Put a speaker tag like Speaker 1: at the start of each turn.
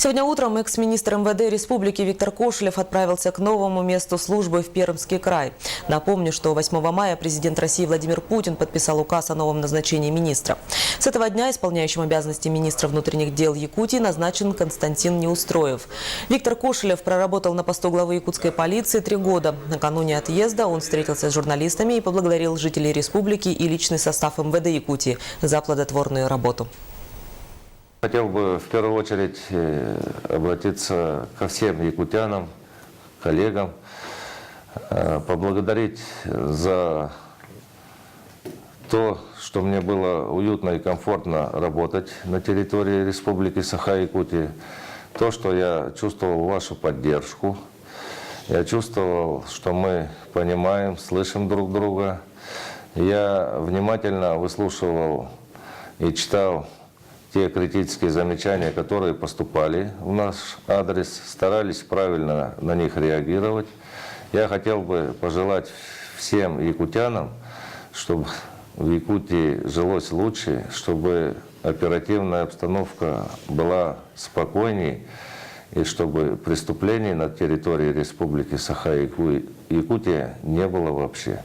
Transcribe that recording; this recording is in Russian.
Speaker 1: Сегодня утром экс-министр МВД Республики Виктор Кошелев отправился к новому месту службы в Пермский край. Напомню, что 8 мая президент России Владимир Путин подписал указ о новом назначении министра. С этого дня исполняющим обязанности министра внутренних дел Якутии назначен Константин Неустроев. Виктор Кошелев проработал на посту главы якутской полиции 3 года. Накануне отъезда он встретился с журналистами и поблагодарил жителей республики и личный состав МВД Якутии за плодотворную работу.
Speaker 2: Хотел бы в первую очередь обратиться ко всем якутянам, коллегам, поблагодарить за то, что мне было уютно и комфортно работать на территории Республики Саха-Якутия, то, что я чувствовал вашу поддержку, я чувствовал, что мы понимаем, слышим друг друга. Я внимательно выслушивал и читал те критические замечания, которые поступали в наш адрес, старались правильно на них реагировать. Я хотел бы пожелать всем якутянам, чтобы в Якутии жилось лучше, чтобы оперативная обстановка была спокойней, и чтобы преступлений на территории Республики Саха-Якутия не было вообще.